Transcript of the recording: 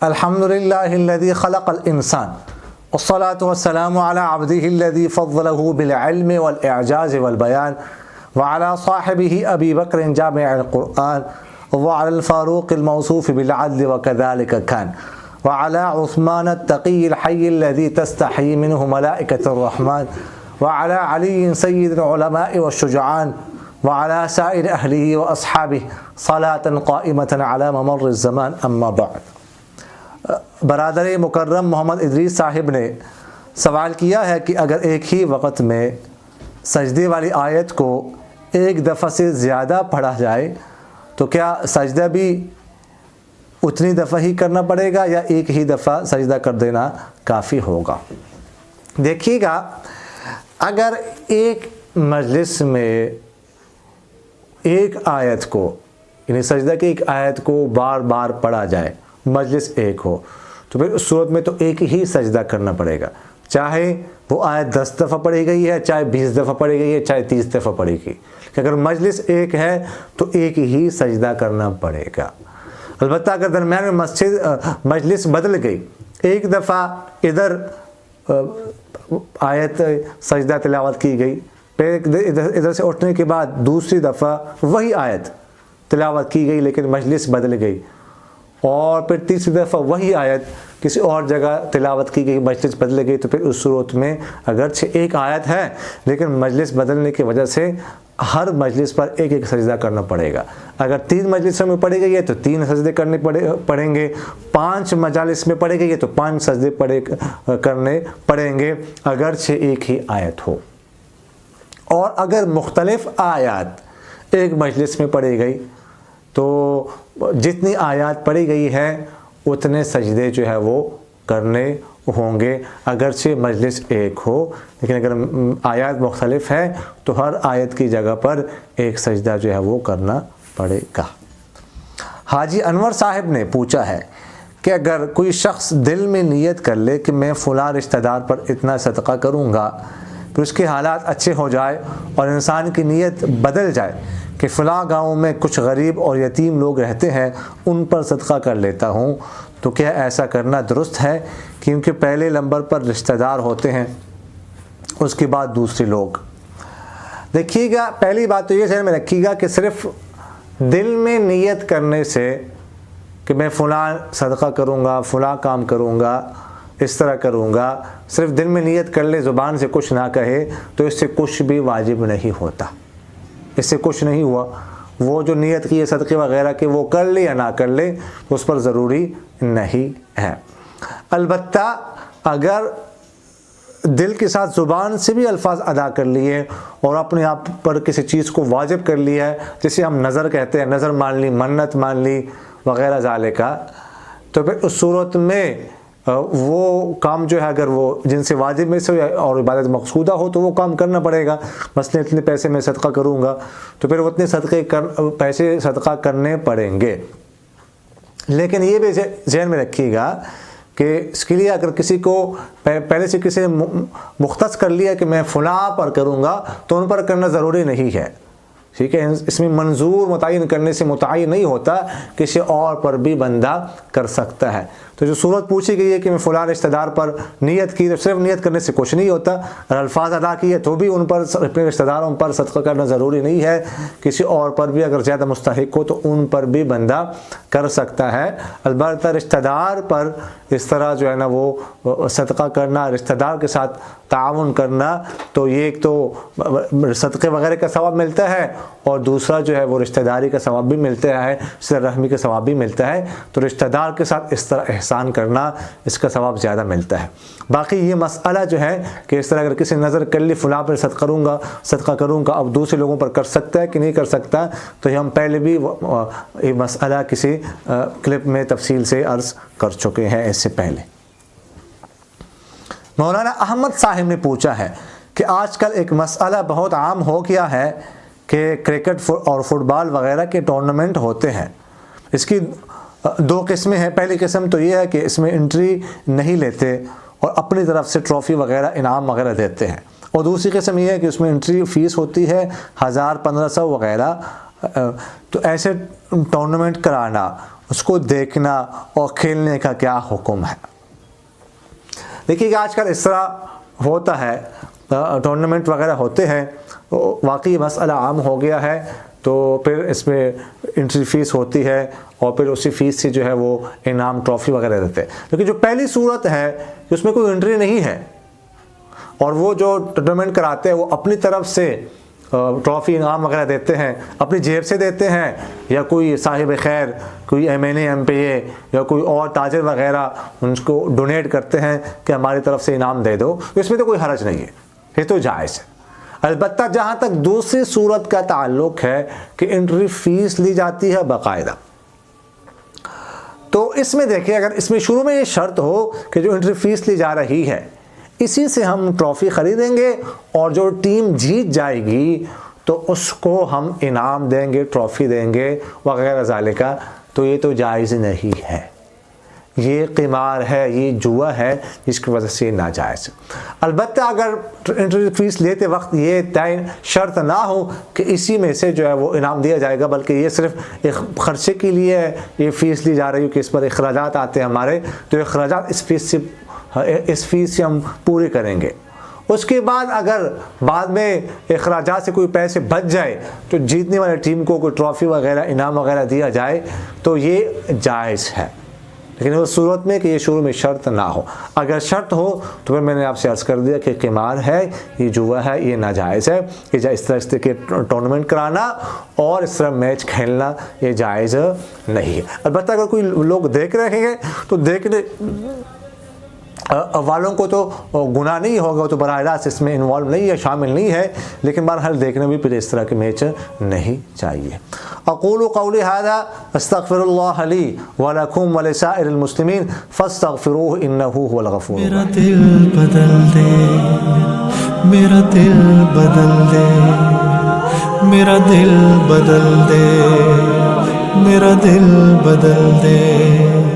الحمد للہ الذی خلق الانسان والصلاة والسلام على عبده الذي فضله بالعلم والإعجاز والبيان وعلى صاحبه أبي بكر جامع القرآن وعلى الفاروق الموصوف بالعدل وكذلك كان وعلى عثمان التقي الحي الذي تستحي منه ملائكة الرحمن وعلى علي سيد العلماء والشجعان وعلى سائر أهله وأصحابه صلاة قائمة على ممر الزمان أما بعد. برادر مکرم محمد ادریس صاحب نے سوال کیا ہے کہ اگر ایک ہی وقت میں سجدے والی آیت کو ایک دفعہ سے زیادہ پڑھا جائے تو کیا سجدہ بھی اتنی دفعہ ہی کرنا پڑے گا یا ایک ہی دفعہ سجدہ کر دینا کافی ہوگا؟ دیکھیے گا، اگر ایک مجلس میں ایک آیت کو یعنی سجدہ کی ایک آیت کو بار بار پڑھا جائے، مجلس ایک ہو، تو پھر اس صورت میں تو ایک ہی سجدہ کرنا پڑے گا، چاہے وہ آیت 10 دفعہ پڑھی گئی ہے، چاہے 20 دفعہ پڑھی گئی ہے، چاہے 30 دفعہ پڑھی گئی. اگر مجلس ایک ہے تو ایک ہی سجدہ کرنا پڑے گا. البتہ اگر درمیان میں مجلس بدل گئی، ایک دفعہ ادھر آیت سجدہ تلاوت کی گئی، پھر ادھر سے اٹھنے کے بعد دوسری دفعہ وہی آیت تلاوت کی گئی لیکن مجلس بدل گئی، اور پھر تیسری دفعہ وہی آیت کسی اور جگہ تلاوت کی گئی، مجلس بدل گئی، تو پھر اس صورت میں اگرچہ ایک آیت ہے لیکن مجلس بدلنے کی وجہ سے ہر مجلس پر ایک ایک سجدہ کرنا پڑے گا. اگر 3 مجلسوں میں پڑھی گئی ہے تو 3 سجدے کرنے پڑیں گے، 5 مجالس میں پڑھی گئی ہے تو 5 سجدے کرنے پڑیں گے اگرچہ ایک ہی آیت ہو. اور اگر مختلف آیات ایک مجلس میں پڑھی گئی تو جتنی آیات پڑھی گئی ہے اتنے سجدے جو ہے وہ کرنے ہوں گے اگرچہ مجلس ایک ہو، لیکن اگر آیات مختلف ہے تو ہر آیت کی جگہ پر ایک سجدہ جو ہے وہ کرنا پڑے گا. حاجی انور صاحب نے پوچھا ہے کہ اگر کوئی شخص دل میں نیت کر لے کہ میں فلاں رشتہ دار پر اتنا صدقہ کروں گا، پھر اس کے حالات اچھے ہو جائے اور انسان کی نیت بدل جائے کہ فلاں گاؤں میں کچھ غریب اور یتیم لوگ رہتے ہیں، ان پر صدقہ کر لیتا ہوں، تو کیا ایسا کرنا درست ہے؟ کیونکہ پہلے نمبر پر رشتہ دار ہوتے ہیں، اس کے بعد دوسرے لوگ. دیکھیے گا، پہلی بات تو یہ ذہن میں رکھیے گا کہ صرف دل میں نیت کرنے سے کہ میں فلاں صدقہ کروں گا، فلاں کام کروں گا، اس طرح کروں گا، صرف دل میں نیت کر لے، زبان سے کچھ نہ کہے، تو اس سے کچھ بھی واجب نہیں ہوتا، اس سے کچھ نہیں ہوا. وہ جو نیت کی ہے صدقے وغیرہ کہ وہ کر لے یا نہ کر لے اس پر ضروری نہیں ہے. البتہ اگر دل کے ساتھ زبان سے بھی الفاظ ادا کر لیے اور اپنے آپ پر کسی چیز کو واجب کر لیا ہے، جسے ہم نظر کہتے ہیں، نظر مان لی، منت مان لی وغیرہ ذالکا، تو پھر اس صورت میں وہ کام جو ہے اگر وہ جن سے واجب میں سے اور عبادت مقصودہ ہو تو وہ کام کرنا پڑے گا. مثلا اتنے پیسے میں صدقہ کروں گا تو پھر اتنے پیسے صدقہ کرنے پڑیں گے. لیکن یہ بھی ذہن میں رکھیے گا کہ اس کے لیے اگر کسی کو پہلے سے کسی نے مختص کر لیا کہ میں فلاں پر کروں گا تو ان پر کرنا ضروری نہیں ہے. ٹھیک ہے، اس میں منظور متعین کرنے سے متعین نہیں ہوتا، کسی اور پر بھی بندہ کر سکتا ہے. تو جو صورت پوچھی گئی ہے کہ میں فلاں رشتہ دار پر نیت کی، تو صرف نیت کرنے سے کچھ نہیں ہوتا، اور الفاظ ادا کیے تو بھی ان پر، اپنے رشتہ داروں پر صدقہ کرنا ضروری نہیں ہے. کسی اور پر بھی اگر زیادہ مستحق ہو تو ان پر بھی بندہ کر سکتا ہے. البتہ رشتہ دار پر اس طرح جو ہے نا وہ صدقہ کرنا، رشتہ دار کے ساتھ تعاون کرنا، تو یہ ایک تو صدقے وغیرہ کا ثواب ملتا ہے اور دوسرا جو ہے وہ رشتہ داری کا ثواب بھی ملتا ہے، صلہ رحمی کا ثواب بھی ملتا ہے. تو رشتہ دار کے ساتھ اس طرح احسان کرنا، اس کا ثواب زیادہ ملتا ہے. باقی یہ مسئلہ جو ہے کہ اس طرح اگر کسی نظر کر لی فلاں پر صدقہ کروں گا، اب دوسرے لوگوں پر کر سکتا ہے کہ نہیں کر سکتا، تو یہ ہم پہلے بھی یہ مسئلہ کسی کلپ میں تفصیل سے عرض کر چکے ہیں اس سے پہلے. مولانا احمد صاحب نے پوچھا ہے کہ آج کل ایک مسئلہ بہت عام ہو گیا ہے کہ کرکٹ اور فٹ بال وغیرہ کے ٹورنامنٹ ہوتے ہیں. اس کی 2 قسمیں ہیں. پہلی قسم تو یہ ہے کہ اس میں انٹری نہیں لیتے اور اپنی طرف سے ٹرافی وغیرہ انعام وغیرہ دیتے ہیں، اور دوسری قسم یہ ہے کہ اس میں انٹری فیس ہوتی ہے 1000 1500 وغیرہ تو ایسے ٹورنامنٹ کرانا، اس کو دیکھنا اور کھیلنے کا کیا حکم ہے؟ دیکھیے کہ آج کل اس طرح ہوتا ہے، ٹورنامنٹ وغیرہ ہوتے ہیں، واقعی مسئلہ عام ہو گیا ہے، تو پھر اس میں انٹری فیس ہوتی ہے اور پھر اسی فیس سے جو ہے وہ انعام ٹرافی وغیرہ دیتے ہیں۔ لیکن جو پہلی صورت ہے کہ اس میں کوئی انٹری نہیں ہے اور وہ جو ٹورنامنٹ کراتے ہیں وہ اپنی طرف سے ٹرافی انعام وغیرہ دیتے ہیں، اپنی جیب سے دیتے ہیں، یا کوئی صاحب خیر، کوئی ایم این اے، ایم پی اے یا کوئی اور تاجر وغیرہ ان کو ڈونیٹ کرتے ہیں کہ ہماری طرف سے انعام دے دو، اس میں تو کوئی حرج نہیں ہے، یہ تو جائز ہے۔ البتہ جہاں تک دوسری صورت کا تعلق ہے کہ انٹری فیس لی جاتی ہے باقاعدہ، تو اس میں دیکھیں اگر اس میں شروع میں یہ شرط ہو کہ جو انٹری فیس لی جا رہی ہے اسی سے ہم ٹرافی خریدیں گے اور جو ٹیم جیت جائے گی تو اس کو ہم انعام دیں گے، ٹرافی دیں گے وغیرہ ذالک، تو یہ تو جائز نہیں ہے، یہ قمار ہے، یہ جوا ہے، جس کی وجہ سے ناجائز۔ البتہ اگر انٹری فیس لیتے وقت یہ طے شرط نہ ہو کہ اسی میں سے جو ہے وہ انعام دیا جائے گا، بلکہ یہ صرف ایک خرچے کے لیے یہ فیس لی جا رہی ہو کہ اس پر اخراجات آتے ہیں ہمارے، تو اخراجات اس فیس سے ہم پورے کریں گے۔ اس کے بعد اگر بعد میں اخراجات سے کوئی پیسے بچ جائے تو جیتنے والے ٹیم کو کوئی ٹرافی وغیرہ انعام وغیرہ دیا جائے تو یہ جائز ہے، لیکن اس صورت میں کہ یہ شروع میں شرط نہ ہو۔ اگر شرط ہو تو پھر میں نے آپ سے عرض کر دیا کہ قمار ہے، یہ جوا ہے، یہ ناجائز ہے، کہ اس طرح کے ٹورنامنٹ کرانا اور اس طرح میچ کھیلنا یہ جائز نہیں ہے۔ البتہ اگر کوئی لوگ دیکھ رہے ہیں تو دیکھنے والوں کو تو گناہ نہیں ہوگا، تو براہ راست اس میں انوالو نہیں ہے، شامل نہیں ہے، لیکن بہرحال دیکھنے بھی پھر اس طرح کے میچ نہیں چاہیے۔ اقول قولی ھذا استغفر اللہ لی ولکم ولسائر المسلمین فاستغفروہ انہ هو الغفور الرحیم۔ میرا دل بدل دے، میرا دل بدل دے، میرا دل بدل دے، میرا دل بدل دے۔